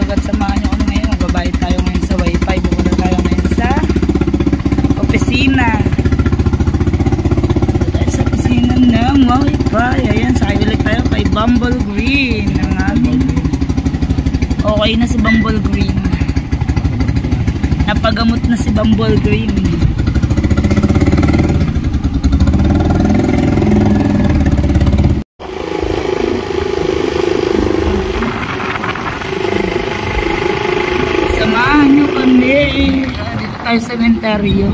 agad samahan nyo kami ngayon. Magbabayad tayo ngayon sa wifi. Bukunta tayo ngayon sa opisina. Tayo sa opisina ng wifi. Ayan, sakay ulit tayo kay Bumble Green. Okay na si Bumble Green. Napagamot na si Bumble Green. Samahan nyo kami. Dito tayo sa sementeryo.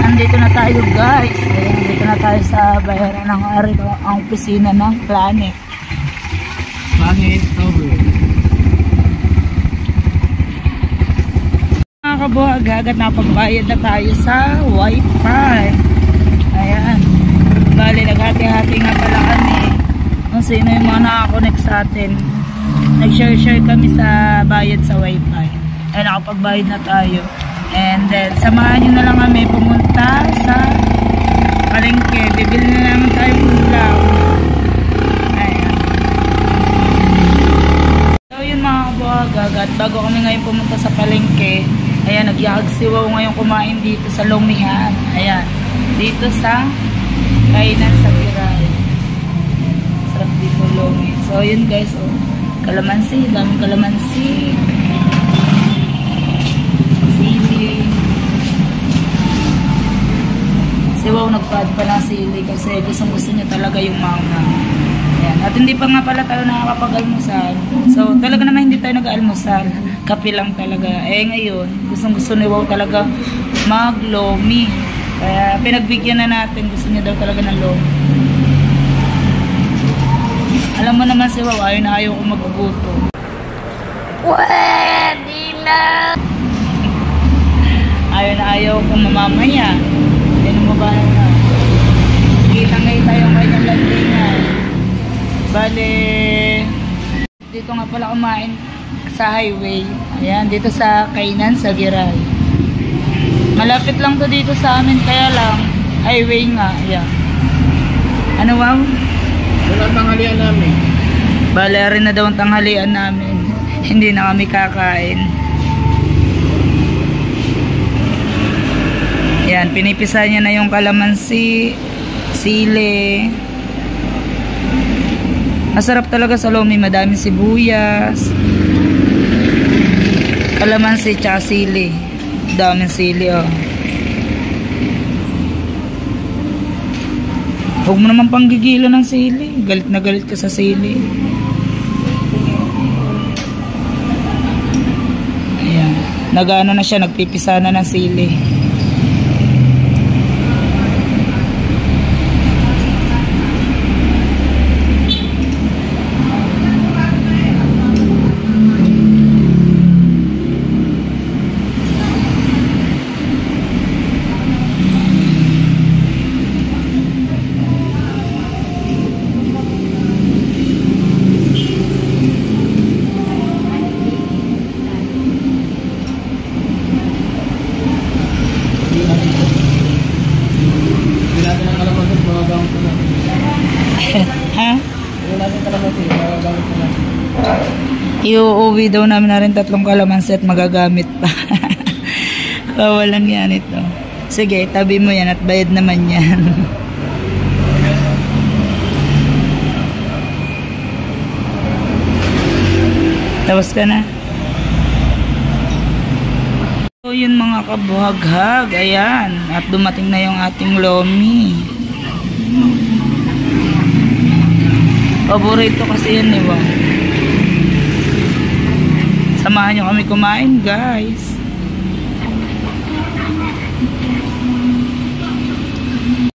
Nandito na tayo guys. Nandito na tayo sa bayaran ng ang opisina ng Planet Tower. Mga kabuhag, agad napagbayad na tayo sa wifi. Ayan. Bali, naghati-hati nga pala kami kung sino yung mga nakakonect sa atin. Nag-share kami sa bayad sa wifi. Ayan, nakapagbayad na tayo. And then, samahan nyo na lang kami pumunta sa palengke. Bibili na naman tayo ulam. Ayan. So, yun mga kabuhag, bago kami ngayon pumunta sa palengke, ayan, nagyakagsiwaw ngayon kumain dito sa Lomihan. Ayan, dito sa kainan sa Giray. Sarap dito Lomi. So, yun guys, oh, kalamansi, daming kalamansi. Si Wow nagpad pa ng sili kasi gusto niya talaga yung manga. Ayan. At hindi pa nga pala tayo nakakapag-almusal. So talaga naman hindi tayo nag-almusal. Kape lang talaga. Eh ngayon, gusto ni Wow talaga mag-lomi. Kaya pinagbigyan na natin. Gusto niya daw talaga ng lomi. Alam mo naman si Wow, ayaw na ayaw kong magugutom. Pwede na! Ayaw na ayaw kong mamamaya. Yan mo ba na? Kita ngayon tayong kanyang landingan. Bale, dito nga pala kumain sa highway. Ayan, dito sa kainan sa Giray. Malapit lang to dito sa amin, kaya lang highway nga. Ayan. Ano wow? Wala tanghalian namin. Bale, rin na daw ang tanghalian namin. Hindi na kami kakain. Yan, pinipisa niya na yung kalamansi, sili. Masarap talaga sa lomi, madaming sibuyas, kalamansi, tsaka sili. Daming sili, oh. Huwag mo naman panggigilan ng sili. Galit na galit ka sa sili. Nagano na siya, nagpipisa na ng sili. Iuuwi daw namin na rin 3 kalamansi at magagamit pa. Kawalan yan ito. Sige, tabi mo yan at bayad naman yan. Tapos ka na. So yun mga kabuhaghag, ayan. At dumating na yung ating lomi. Paborito kasi yan, diba? Samahan nyo kami kumain, guys.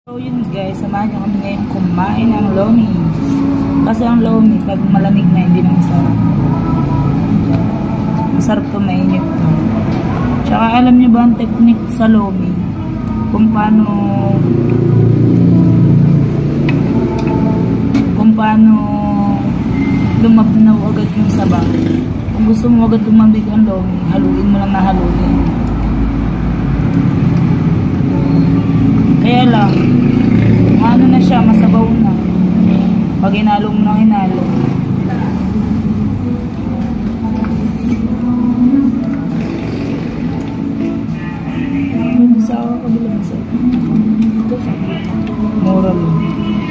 So yun guys, samahan nyo kami ngayon kumain ng lomi. Kasi ang lomi, pag malamig na, hindi na masarap. Masarap to, mainit to. Tsaka alam nyo ba ang technique sa lomi? Kung paano lumabnaw agad yung sabaw. Kung gusto mo agad lumambig ang lomi, haluin mo lang na haluin. Kaya lang, ano na siya, masabaw na. Pag hinalo mo na hinalo. Hindi sa kabila na sa'yo. Mura lang.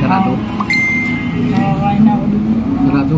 Sarado. Nakakain na ako dito. Sarado.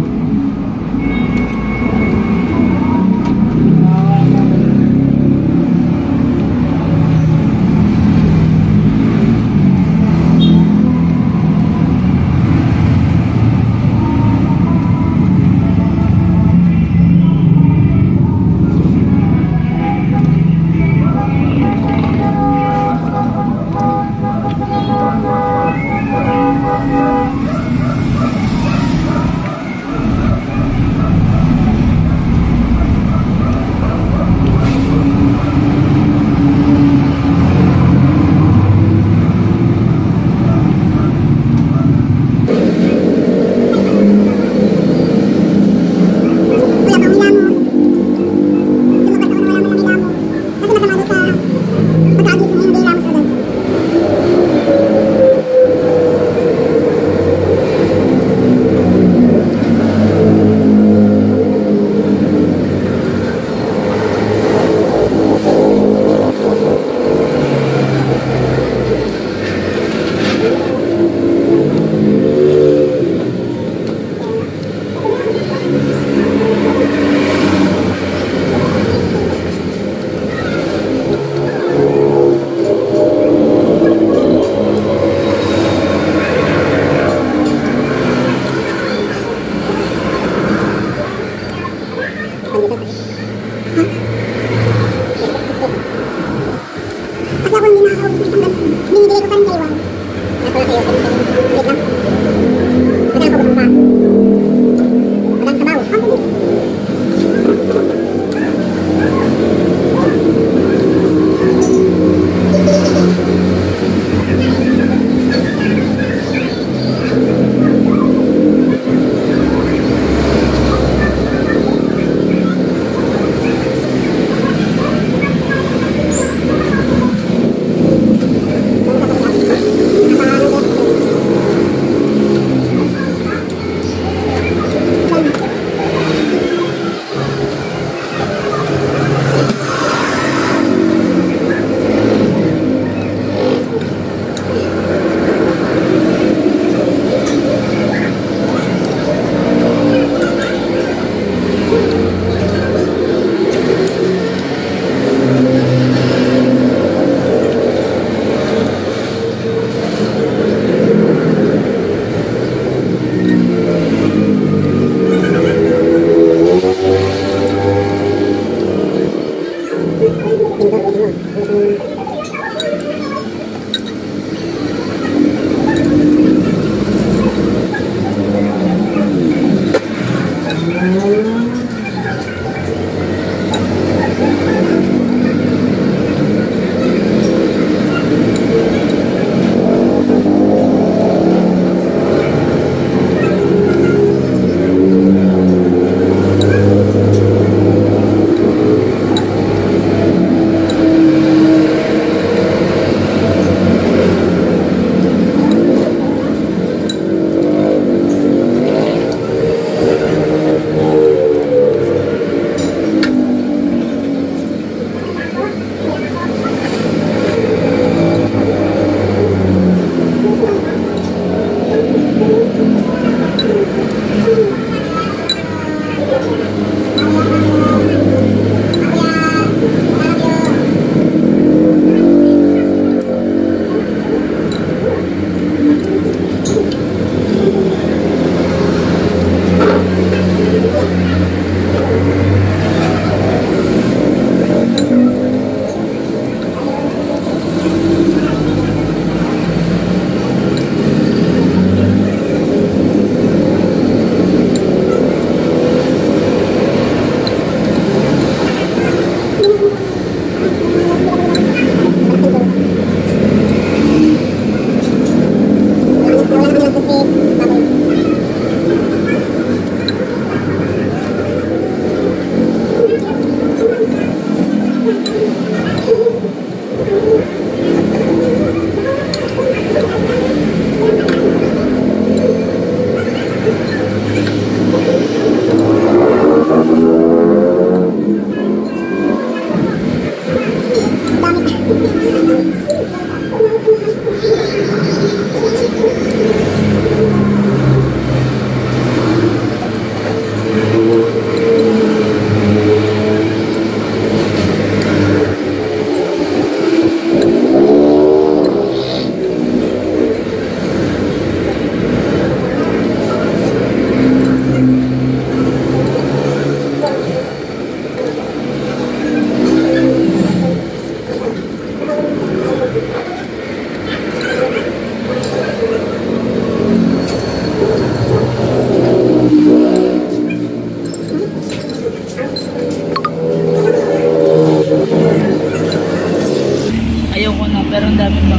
Ayoko na, pero ang dami ba?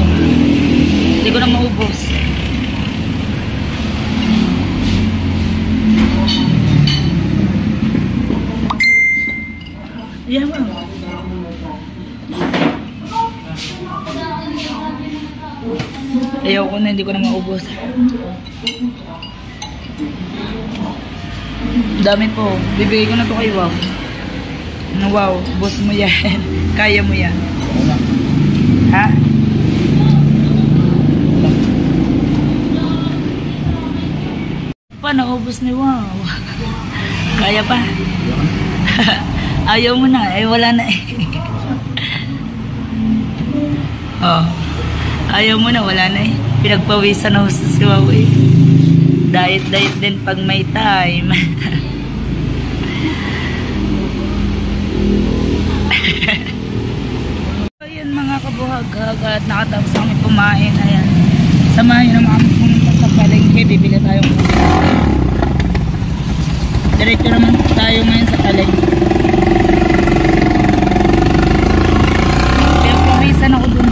Hindi ko na maubos. Yan ba? Ayoko na, hindi ko na maubos. Dami po. Bibigay ko na to kay Wow. Wow, boss mo yan. Kaya mo yan. Ha? Pa, naubos ni Wow. Kaya pa? Ayaw mo na. Eh, wala na eh. Oh. Ayaw mo na, wala na eh. Pinagpawisan na gusto si Wow eh. Diet din pag may time. Ayan mga kabuhag-hag at nakatapos kami kumain. Ayan. Samahin naman kami pumunta sa palengke. Bibili tayong diretso naman tayo ngayon sa palengke. Kaya pawisan ako dun.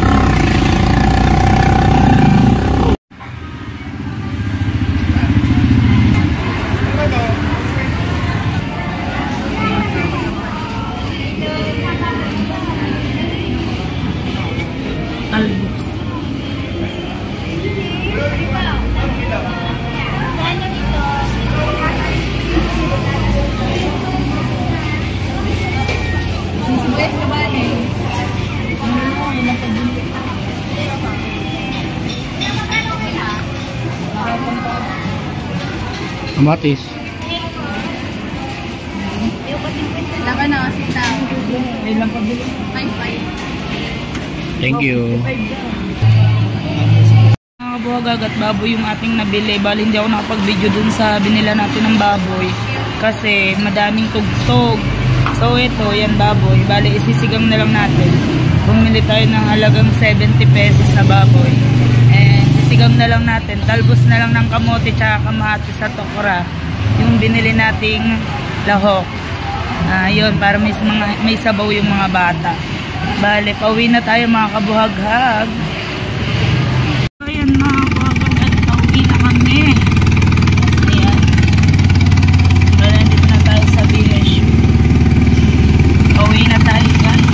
Kamatis. Laban na kasi tao. Ay lang pabili. Thank you. Mga kabuhag at baboy yung ating nabili. Bali hindi ako nakapag-video dun sa binila natin ng baboy. Kasi madaming tugtog. So ito, yan baboy. Bali isisigang na lang natin. Bumili tayo ng halagang 70 pesos sa baboy. And sisigang na lang natin. Talbos na lang ng kamote tsaka kamatis sa tokora. Yung binili nating lahok. Yun, para may sabaw yung mga bata. Bale, pauwi na tayo mga kabuhag-hag. Ayan mga kabuhag-hag at pauwi na kami. Ayan. Bale, nandito na tayo sa village. Pauwi na tayo guys.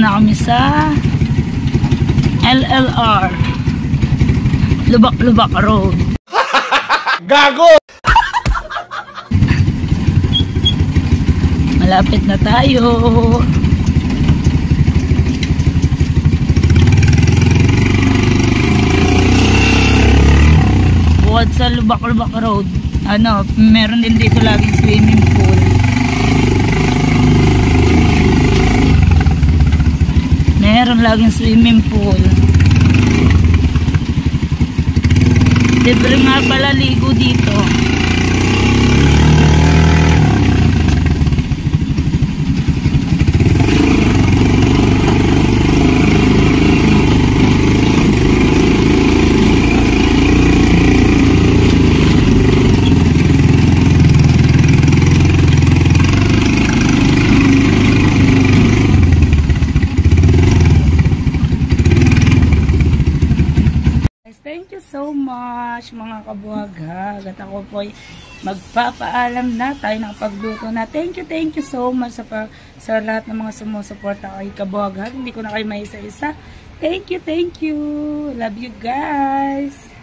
na kami sa LLR Lubak-Lubak Road. Gago! Malapit na tayo. Bukod sa Lubak-Lubak Road, meron din dito laging swimming pool. Meron laging swimming pool. Libre nga pala ligo dito. Thank you so much mga kabuhagag. At ako po ay magpapaalam na tayo ng pagluto na. Thank you so much sa lahat ng mga sumusuporta kay kabuhagag. Hindi ko na kayo may isa-isa. Thank you. Love you guys.